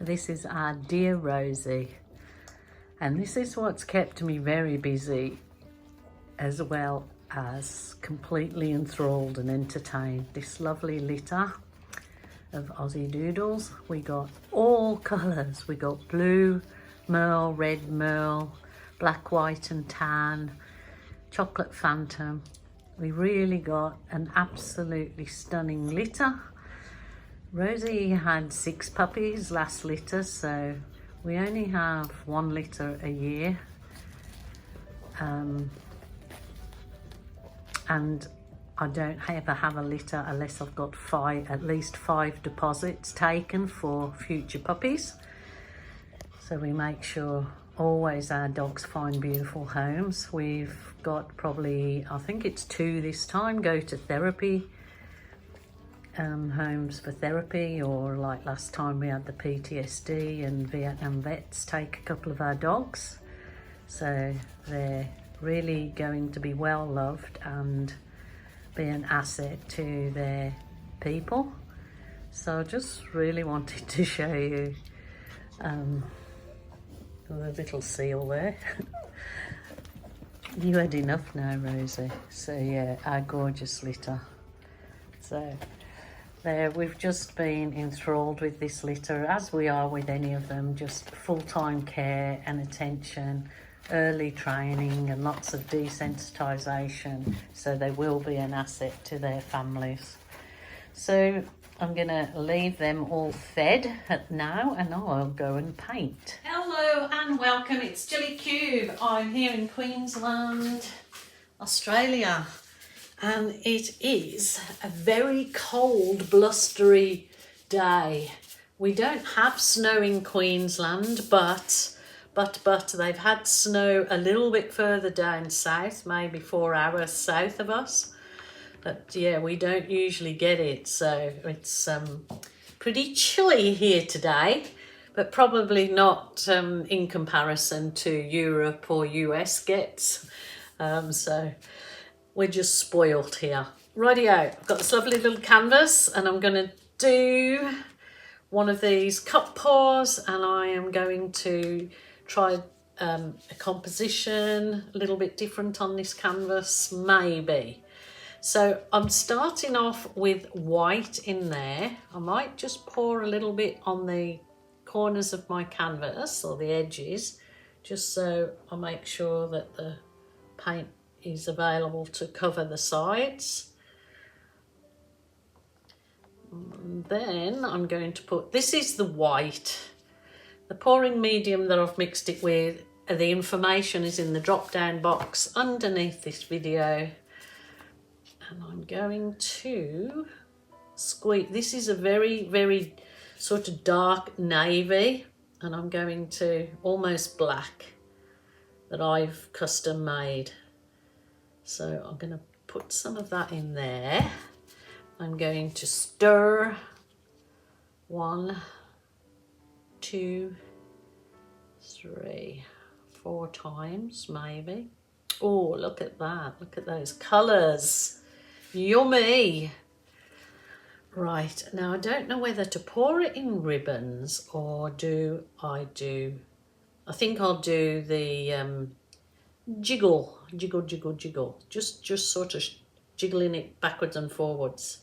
This is our dear Rosie, and this is what's kept me very busy, as well as completely enthralled and entertained. This lovely litter of Aussie Doodles. We got all colours. We got blue merle, red merle, black, white and tan, chocolate phantom. We really got an absolutely stunning litter. Rosie had 6 puppies last litter, so we only have 1 litter a year. And I don't ever have a litter unless I've got at least 5 deposits taken for future puppies. So we make sure always our dogs find beautiful homes. We've got probably, I think it's 2 this time, go to therapy, homes for therapy, or like last time we had the PTSD and Vietnam vets take a couple of our dogs. So they're really going to be well loved and be an asset to their people. So I just really wanted to show you the little seal there. You had enough now, Rosie. So yeah, our gorgeous litter. So there, we've just been enthralled with this litter, as we are with any of them, just full-time care and attention, early training and lots of desensitisation, so they will be an asset to their families. So I'm going to leave them all fed now, and I'll go and paint. Hello and welcome, it's Jilly Cube. I'm here in Queensland, Australia, and it is a very cold, blustery day. We don't have snow in Queensland, but they've had snow a little bit further down south, maybe 4 hours south of us. But yeah, we don't usually get it, so it's pretty chilly here today, but probably not in comparison to Europe or US gets. So we're just spoilt here. Rightio, I've got this lovely little canvas, and I'm going to do one of these cup pours, and I am going to try a composition a little bit different on this canvas, maybe. So I'm starting off with white in there. I might just pour a little bit on the corners of my canvas or the edges, just so I make sure that the paint is available to cover the sides. And then I'm going to put, this is the white. The pouring medium that I've mixed it with, the information is in the drop down box underneath this video. And I'm going to squeeze, this is a very, very sort of dark navy, and I'm going to, almost black, that I've custom made. So I'm going to put some of that in there. I'm going to stir 1, 2, 3, 4 times maybe. Oh, look at that. Look at those colours. Yummy. Right, now I don't know whether to pour it in ribbons or I think I'll do the jiggle. Just sort of jiggling it backwards and forwards.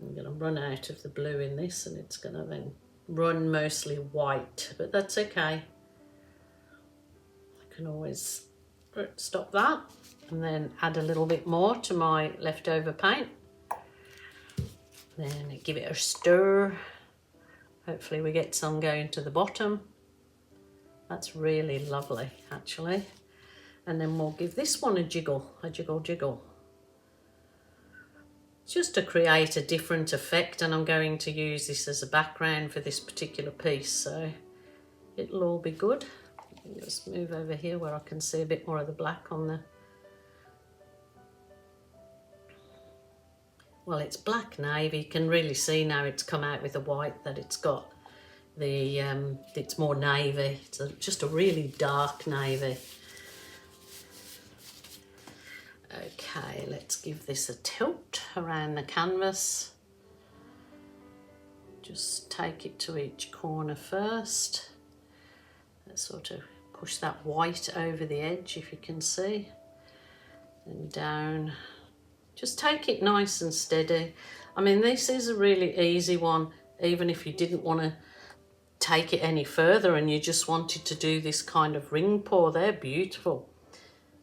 I'm going to run out of the blue in this, and it's going to then run mostly white, but that's okay. I can always stop that and then add a little bit more to my leftover paint. Then give it a stir. Hopefully we get some going to the bottom. That's really lovely, actually. And then we'll give this one a jiggle. Just to create a different effect, and I'm going to use this as a background for this particular piece, so it'll all be good. Just move over here where I can see a bit more of the black on the, well, it's black navy. You can really see now it's come out with the white that it's got. The it's more navy. It's just a really dark navy. Okay, let's give this a tilt around the canvas. Just take it to each corner first. Let's sort of push that white over the edge, if you can see. And down. Just take it nice and steady. I mean, this is a really easy one, even if you didn't want to take it any further and you just wanted to do this kind of ring pour. They're beautiful.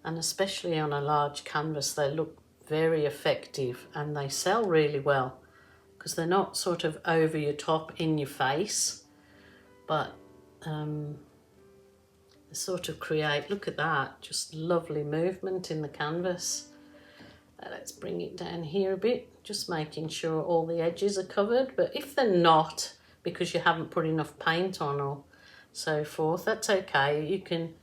And especially on a large canvas, they look very effective and they sell really well because they're not sort of over your top, in your face, but they sort of create, look at that, just lovely movement in the canvas. Let's bring it down here a bit, just making sure all the edges are covered. But if they're not, because you haven't put enough paint on or so forth, that's okay. You can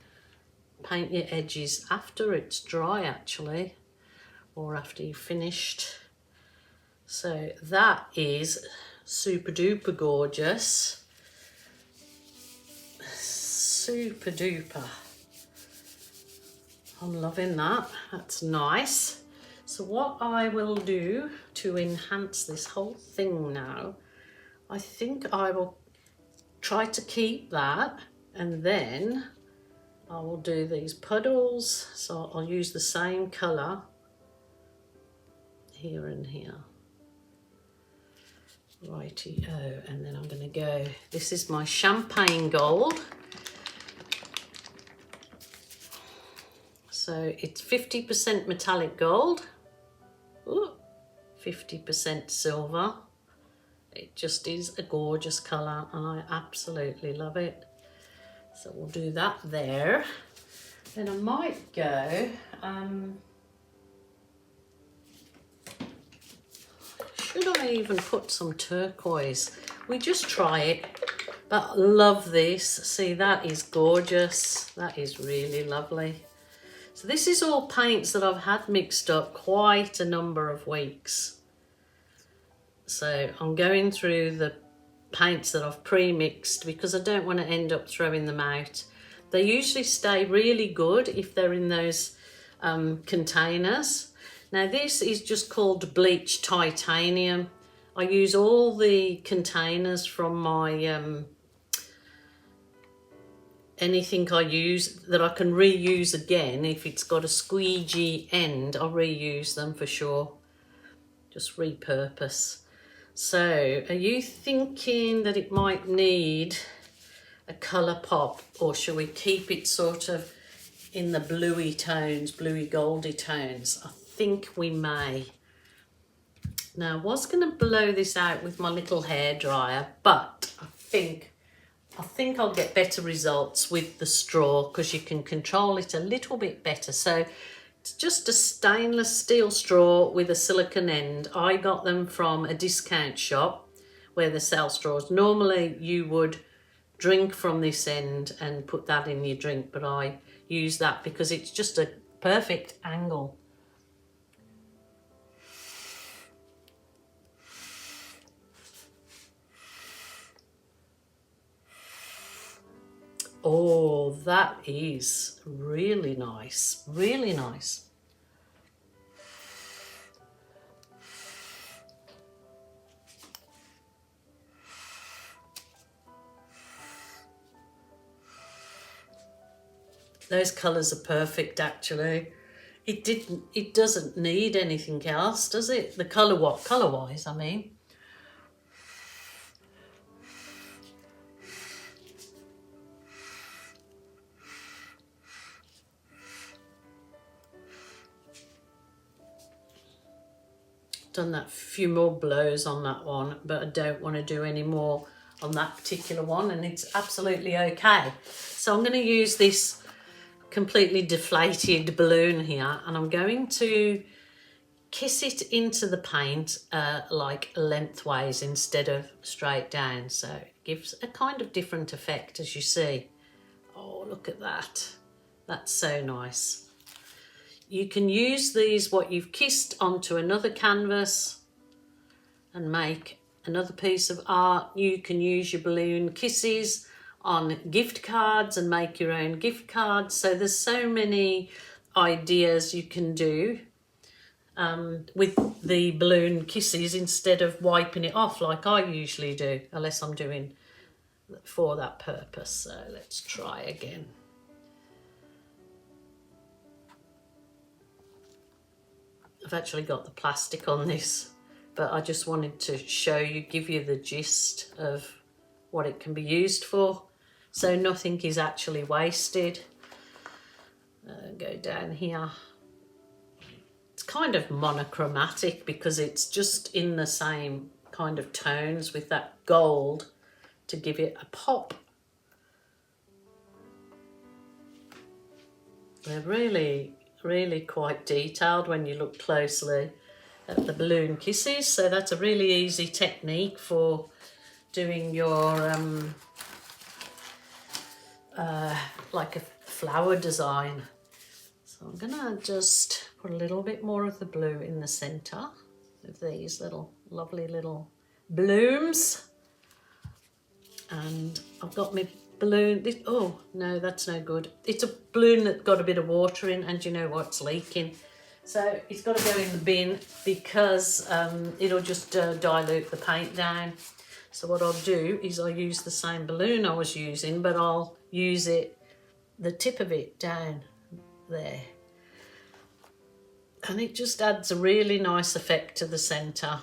paint your edges after it's dry, actually, or after you've finished. So that is super duper gorgeous. Super duper. I'm loving that. That's nice. So what I will do to enhance this whole thing now, I think I will try to keep that, and then I will do these puddles. So I'll use the same colour here and here. Righty-o, and then I'm going to go, this is my champagne gold. So it's 50% metallic gold, 50% silver. It just is a gorgeous colour and I absolutely love it. So we'll do that there. Then I might go, should I even put some turquoise? We just try it, but love this. See, that is gorgeous. That is really lovely. So this is all paints that I've had mixed up quite a number of weeks. So I'm going through the paints that I've pre-mixed because I don't want to end up throwing them out. They usually stay really good if they're in those containers. Now this is just called bleached titanium. I use all the containers from my anything I use that I can reuse again. If it's got a squeegee end, I'll reuse them for sure. Just repurpose. So are you thinking that it might need a colour pop, or shall we keep it sort of in the bluey tones, bluey goldy tones? I think we may. Now I was going to blow this out with my little hairdryer, but I think I'll get better results with the straw because you can control it a little bit better. So it's just a stainless steel straw with a silicone end. I got them from a discount shop where they sell straws. Normally you would drink from this end and put that in your drink, but I use that because it's just a perfect angle. Oh, that is really nice, really nice. Those colours are perfect, actually. It doesn't need anything else, does it? The colour-wise, I mean. Done that few more blows on that one, but I don't want to do any more on that particular one, and it's absolutely okay. So I'm going to use this completely deflated balloon here, and I'm going to kiss it into the paint like lengthways instead of straight down, so it gives a kind of different effect, as you see. Oh, look at that. That's so nice. You can use these, what you've kissed, onto another canvas and make another piece of art. You can use your balloon kisses on gift cards and make your own gift cards. So there's so many ideas you can do. with the balloon kisses instead of wiping it off like I usually do, unless I'm doing for that purpose. So let's try again. I've actually got the plastic on this, but I just wanted to show you, give you the gist of what it can be used for, so nothing is actually wasted. Go down here. It's kind of monochromatic because it's just in the same kind of tones with that gold to give it a pop. They're really quite detailed when you look closely at the balloon kisses, so that's a really easy technique for doing your like a flower design. So I'm gonna just put a little bit more of the blue in the center of these little lovely little blooms, and I've got my balloon. Oh no, that's no good. It's a balloon that got a bit of water in, and you know what's leaking, so it's got to go in the bin because it'll just dilute the paint down. So what I'll do is I'll use the same balloon I was using, but I'll use it, the tip of it down there, and it just adds a really nice effect to the center.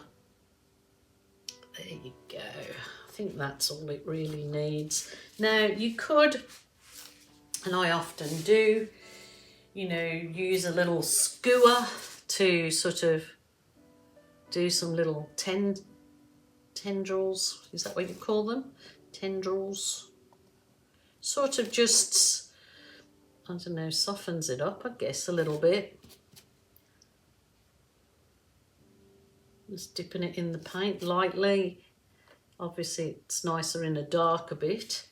There you go. I think that's all it really needs. Now you could, and I often do, you know, use a little skewer to sort of do some little tendrils, is that what you call them? Tendrils. Sort of just, I don't know, softens it up, I guess, a little bit. Just dipping it in the paint lightly. Obviously it's nicer in a darker bit.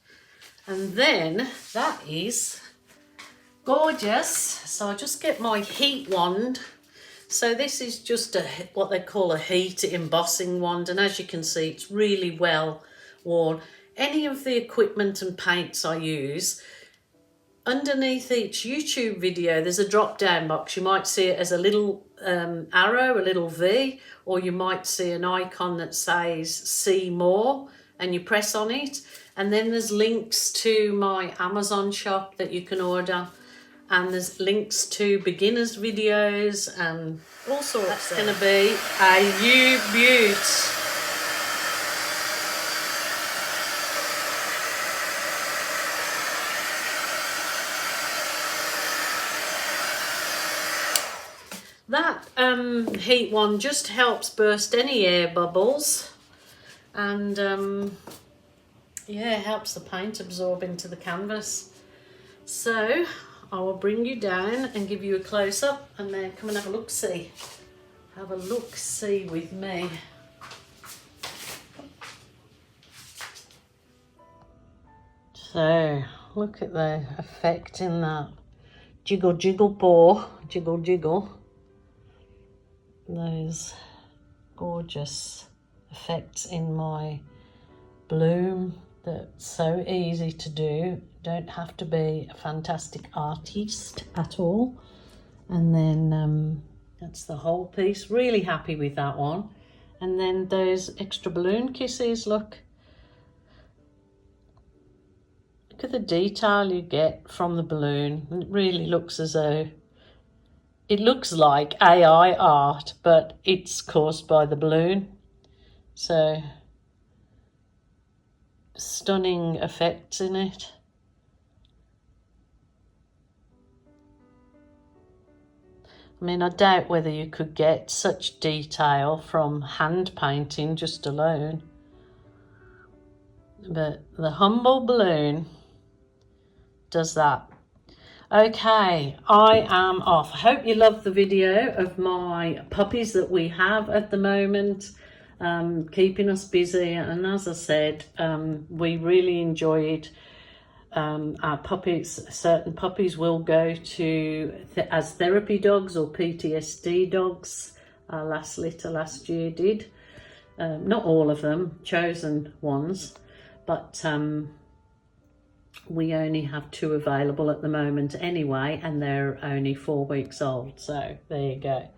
And then that is gorgeous. So I just get my heat wand. So this is just what they call a heat embossing wand, and as you can see it's really well worn. Any of the equipment and paints I use, underneath each YouTube video there's a drop down box. You might see it as a little arrow, a little V, or you might see an icon that says see more, and you press on it, and then there's links to my Amazon shop that you can order, and there's links to beginners videos and all sorts. That's going to be a new beaut. That heat one just helps burst any air bubbles, and yeah, helps the paint absorb into the canvas. So I will bring you down and give you a close-up, and then come and have a look-see. Have a look-see with me. So look at the effect in that jiggle jiggle paw, jiggle jiggle. Those gorgeous effects in my bloom that's so easy to do. Don't have to be a fantastic artist at all. And then that's the whole piece. Really happy with that one. And then those extra balloon kisses, look at the detail you get from the balloon. It really looks as though it looks like AI art, but it's caused by the balloon. So stunning effects in it. I mean, I doubt whether you could get such detail from hand painting just alone. But the humble balloon does that. Okay, I am off. I hope you loved the video of my puppies that we have at the moment, keeping us busy. And as I said, we really enjoyed our puppies. Certain puppies will go to as therapy dogs or PTSD dogs. Our last litter last year did. Not all of them, chosen ones, but We only have 2 available at the moment anyway, and they're only 4 weeks old. So there you go.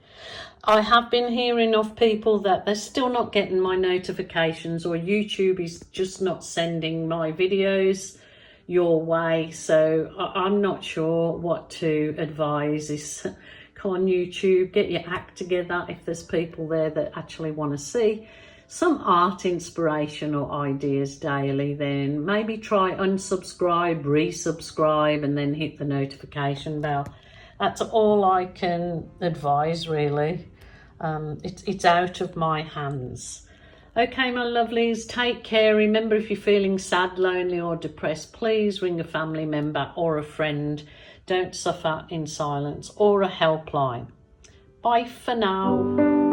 I have been hearing of people that they're still not getting my notifications, or YouTube is just not sending my videos your way. So I'm not sure what to advise. Is come on YouTube, get your act together. If there's people there that actually want to see some art inspiration or ideas daily, then maybe try unsubscribe, resubscribe, and then hit the notification bell. That's all I can advise, really. It's out of my hands. Okay, my lovelies, take care. Remember, if you're feeling sad, lonely or depressed, please ring a family member or a friend. Don't suffer in silence, or a helpline. Bye for now.